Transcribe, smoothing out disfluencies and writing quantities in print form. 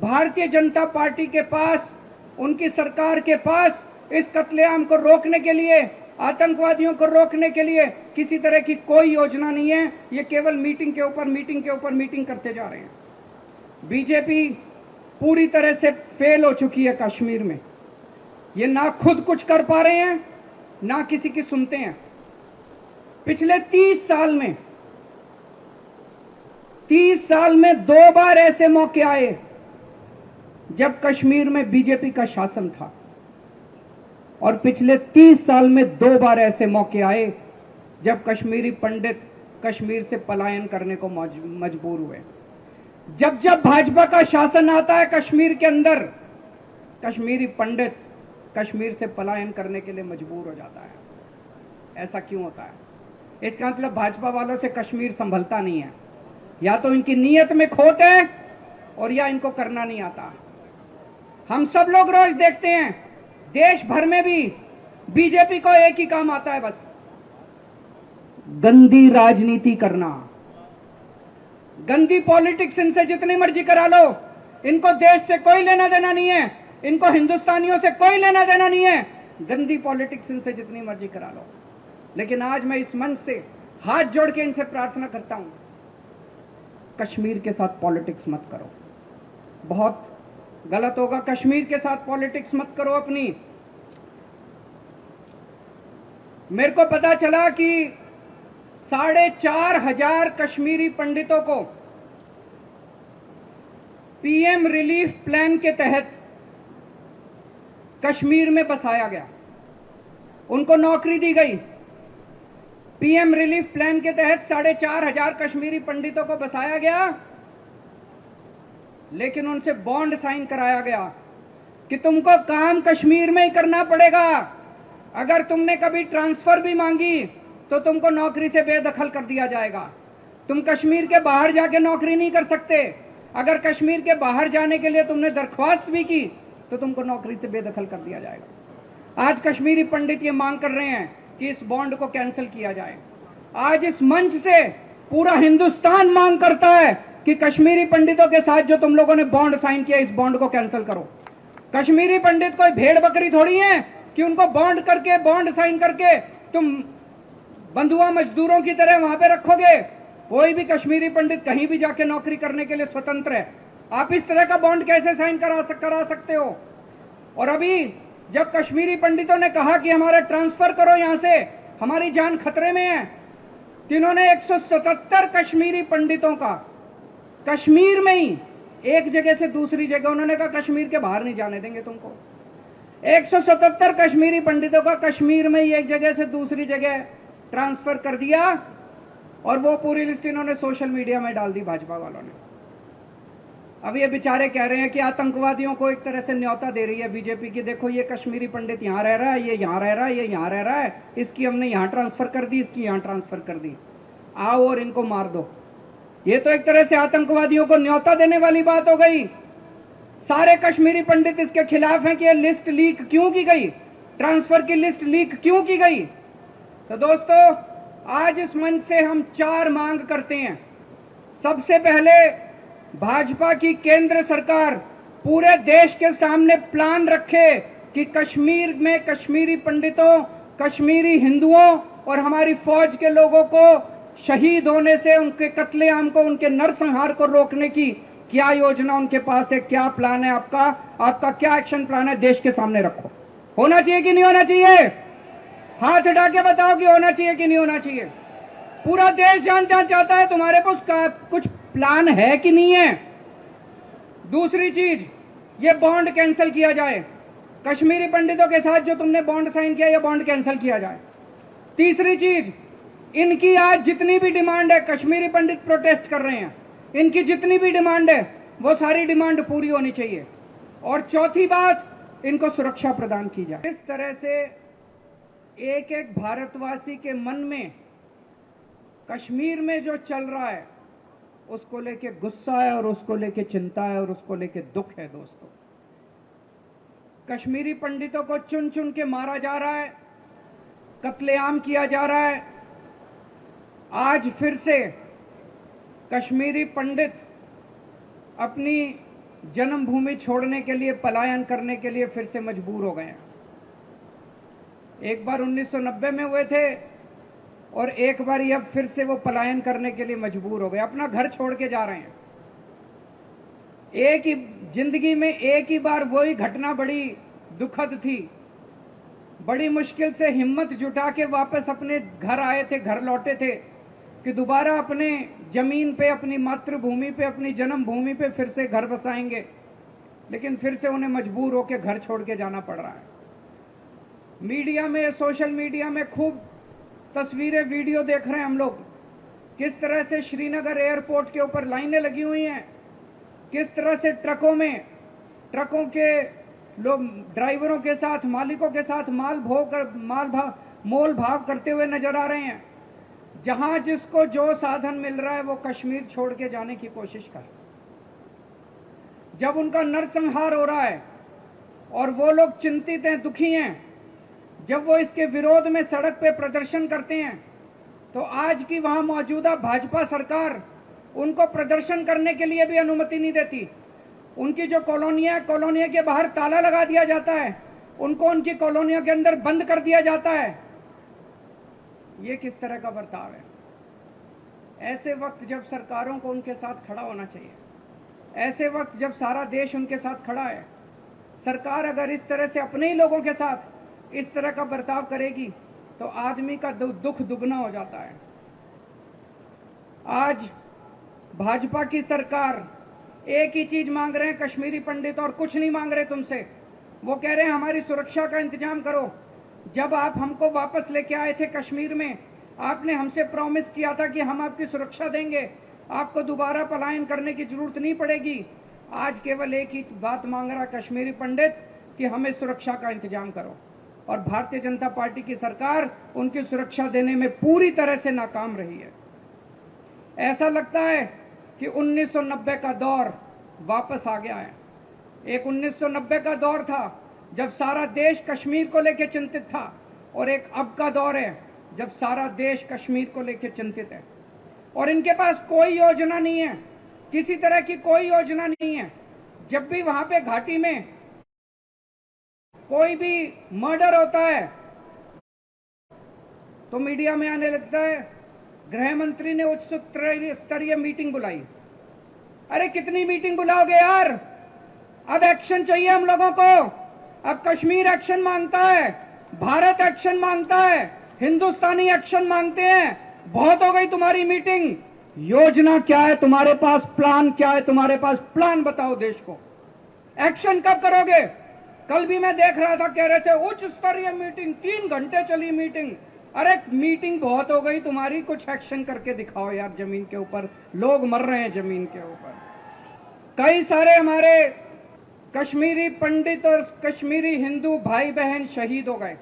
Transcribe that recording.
Bharatiya Janata party के पास, उनकी सरकार के पास इस कत्लेआम को रोकने के लिए, आतंकवादियों को रोकने के लिए किसी तरह की कोई योजना नहीं है। ये केवल मीटिंग के ऊपर मीटिंग के ऊपर मीटिंग करते जा रहे हैं। बीजेपी पूरी तरह से फेल हो चुकी है कश्मीर में। ये ना खुद कुछ कर पा रहे हैं, ना किसी की सुनते हैं। पिछले 30 साल में 2 बार ऐसे मौके आए जब कश्मीर में बीजेपी का शासन था, और पिछले 30 साल में 2 बार ऐसे मौके आए जब कश्मीरी पंडित कश्मीर से पलायन करने को मजबूर हुए। जब जब भाजपा का शासन आता है कश्मीर के अंदर, कश्मीरी पंडित कश्मीर से पलायन करने के लिए मजबूर हो जाता है। ऐसा क्यों होता है? इसका मतलब भाजपा वालों से कश्मीर संभलता नहीं है। या तो इनकी नीयत में खोट है और या इनको करना नहीं आता। हम सब लोग रोज देखते हैं, देश भर में भी बीजेपी को एक ही काम आता है, बस गंदी राजनीति करना, गंदी पॉलिटिक्स। इनसे जितनी मर्जी करा लो, इनको देश से कोई लेना देना नहीं है, इनको हिंदुस्तानियों से कोई लेना देना नहीं है। गंदी पॉलिटिक्स इनसे जितनी मर्जी करा लो। लेकिन आज मैं इस मंच से हाथ जोड़ के इनसे प्रार्थना करता हूं, कश्मीर के साथ पॉलिटिक्स मत करो। बहुत गलत होगा। कश्मीर के साथ पॉलिटिक्स मत करो अपनी। मेरे को पता चला कि 4,500 कश्मीरी पंडितों को पीएम रिलीफ प्लान के तहत कश्मीर में बसाया गया, उनको नौकरी दी गई। पीएम रिलीफ प्लान के तहत 4,500 कश्मीरी पंडितों को बसाया गया, लेकिन उनसे बॉन्ड साइन कराया गया कि तुमको काम कश्मीर में ही करना पड़ेगा। अगर तुमने कभी ट्रांसफर भी मांगी तो तुमको नौकरी से बेदखल कर दिया जाएगा। तुम कश्मीर के बाहर जाके नौकरी नहीं कर सकते। अगर कश्मीर के बाहर जाने के लिए तुमने दरख्वास्त भी की तो तुमको नौकरी से बेदखल कर दिया जाएगा। आज कश्मीरी पंडित ये मांग कर रहे हैं कि इस बॉन्ड को कैंसिल किया जाए। आज इस मंच से पूरा हिंदुस्तान मांग करता है कि कश्मीरी पंडितों के साथ जो तुम लोगों ने बॉन्ड साइन किया, इस बॉन्ड को कैंसिल करो। कश्मीरी पंडित कोई भेड़ बकरी थोड़ी है कि उनको बॉन्ड करके, बॉन्ड साइन करके तुम बंधुआ मजदूरों की तरह वहां पे रखोगे। कोई भी कश्मीरी पंडित कहीं भी जाके नौकरी करने के लिए स्वतंत्र है। आप इस तरह का बॉन्ड कैसे साइन करा सकते हो? और अभी जब कश्मीरी पंडितों ने कहा कि हमारा ट्रांसफर करो, यहां से हमारी जान खतरे में है, तो इन्होंने 177 कश्मीरी पंडितों का कश्मीर में ही एक जगह से दूसरी जगह, उन्होंने कहा कश्मीर के बाहर नहीं जाने देंगे तुमको। 177 कश्मीरी पंडितों का कश्मीर में ही एक जगह से दूसरी जगह ट्रांसफर कर दिया, और वो पूरी लिस्ट इन्होंने सोशल मीडिया में डाल दी भाजपा वालों ने। अब ये बेचारे कह रहे हैं कि आतंकवादियों को एक तरह से न्योता दे रही है बीजेपी की, देखो ये कश्मीरी पंडित यहां रह रहा है, ये यहां रह रहा है, ये यहां रह रहा है, इसकी हमने यहां ट्रांसफर कर दी, इसकी यहां ट्रांसफर कर दी, आओ और इनको मार दो। ये तो एक तरह से आतंकवादियों को न्योता देने वाली बात हो गई। सारे कश्मीरी पंडित इसके खिलाफ हैं कि ये लिस्ट लीक क्यों की गई, ट्रांसफर की लिस्ट लीक क्यों की गई। तो दोस्तों, आज इस मंच से हम 4 मांग करते हैं। सबसे पहले भाजपा की केंद्र सरकार पूरे देश के सामने प्लान रखे कि कश्मीर में कश्मीरी पंडितों, कश्मीरी हिंदुओं और हमारी फौज के लोगों को शहीद होने से, उनके कत्लेआम को, उनके नरसंहार को रोकने की क्या योजना उनके पास है, क्या प्लान है आपका क्या एक्शन प्लान है, देश के सामने रखो। होना चाहिए कि नहीं होना चाहिए? हाथ उठा के बताओ कि होना चाहिए कि नहीं होना चाहिए। पूरा देश जानना चाहता है तुम्हारे पास कुछ प्लान है कि नहीं है। दूसरी चीज, ये बॉन्ड कैंसिल किया जाए। कश्मीरी पंडितों के साथ जो तुमने बॉन्ड साइन किया, ये बॉन्ड कैंसिल किया जाए। तीसरी चीज, इनकी आज जितनी भी डिमांड है, कश्मीरी पंडित प्रोटेस्ट कर रहे हैं, इनकी जितनी भी डिमांड है वो सारी डिमांड पूरी होनी चाहिए। और चौथी बात, इनको सुरक्षा प्रदान की जाए। इस तरह से एक एक भारतवासी के मन में कश्मीर में जो चल रहा है उसको लेके गुस्सा है, और उसको लेके चिंता है, और उसको लेके दुख है। दोस्तों, कश्मीरी पंडितों को चुन चुन के मारा जा रहा है, कत्लेआम किया जा रहा है। आज फिर से कश्मीरी पंडित अपनी जन्मभूमि छोड़ने के लिए, पलायन करने के लिए फिर से मजबूर हो गए हैं। एक बार 1990 में हुए थे और एक बार अब फिर से वो पलायन करने के लिए मजबूर हो गए, अपना घर छोड़ के जा रहे हैं। एक ही जिंदगी में एक ही बार वही घटना बड़ी दुखद थी। बड़ी मुश्किल से हिम्मत जुटा के वापस अपने घर आए थे, घर लौटे थे कि दोबारा अपने जमीन पे, अपनी मातृभूमि पे, अपनी जन्मभूमि पे फिर से घर बसाएंगे, लेकिन फिर से उन्हें मजबूर होकर घर छोड़ के जाना पड़ रहा है। मीडिया में, सोशल मीडिया में खूब तस्वीरें, वीडियो देख रहे हैं हम लोग, किस तरह से श्रीनगर एयरपोर्ट के ऊपर लाइनें लगी हुई हैं, किस तरह से ट्रकों के लोग ड्राइवरों के साथ, मालिकों के साथ मोल भाव करते हुए नजर आ रहे हैं। जहां जिसको जो साधन मिल रहा है वो कश्मीर छोड़ के जाने की कोशिश कर। जब उनका नरसंहार हो रहा है और वो लोग चिंतित हैं, दुखी हैं, जब वो इसके विरोध में सड़क पे प्रदर्शन करते हैं, तो आज की वहां मौजूदा भाजपा सरकार उनको प्रदर्शन करने के लिए भी अनुमति नहीं देती। उनकी जो कॉलोनियां, कॉलोनिया के बाहर ताला लगा दिया जाता है, उनको उनकी कॉलोनियों के अंदर बंद कर दिया जाता है। ये किस तरह का बर्ताव है? ऐसे वक्त जब सरकारों को उनके साथ खड़ा होना चाहिए, ऐसे वक्त जब सारा देश उनके साथ खड़ा है, सरकार अगर इस तरह से अपने ही लोगों के साथ इस तरह का बर्ताव करेगी तो आदमी का दुख दुगना हो जाता है। आज भाजपा की सरकार एक ही चीज मांग रहे हैं कश्मीरी पंडित, और कुछ नहीं मांग रहे तुमसे। वो कह रहे हैं हमारी सुरक्षा का इंतजाम करो। जब आप हमको वापस लेके आए थे कश्मीर में, आपने हमसे प्रॉमिस किया था कि हम आपकी सुरक्षा देंगे, आपको दोबारा पलायन करने की जरूरत नहीं पड़ेगी। आज केवल एक ही बात मांग रहा कश्मीरी पंडित कि हमें सुरक्षा का इंतजाम करो, और भारतीय जनता पार्टी की सरकार उनकी सुरक्षा देने में पूरी तरह से नाकाम रही है। ऐसा लगता है कि 1990 का दौर वापस आ गया है। एक 1990 का दौर था जब सारा देश कश्मीर को लेकर चिंतित था, और एक अब का दौर है जब सारा देश कश्मीर को लेकर चिंतित है, और इनके पास कोई योजना नहीं है, किसी तरह की कोई योजना नहीं है। जब भी वहां पे घाटी में कोई भी मर्डर होता है तो मीडिया में आने लगता है गृह मंत्री ने उच्च स्तरीय मीटिंग बुलाई। अरे कितनी मीटिंग बुलाओगे यार? अब एक्शन चाहिए हम लोगों को। अब कश्मीर एक्शन मांगता है, भारत एक्शन मांगता है, हिंदुस्तानी एक्शन मांगते हैं। बहुत हो गई तुम्हारी मीटिंग। योजना क्या है तुम्हारे पास? प्लान क्या है तुम्हारे पास? प्लान बताओ देश को। एक्शन कब करोगे? कल भी मैं देख रहा था, कह रहे थे उच्च स्तरीय मीटिंग, 3 घंटे चली मीटिंग। अरे मीटिंग बहुत हो गई तुम्हारी, कुछ एक्शन करके दिखाओ यार। जमीन के ऊपर लोग मर रहे हैं, जमीन के ऊपर। कई सारे हमारे कश्मीरी पंडित और कश्मीरी हिंदू भाई बहन शहीद हो गए।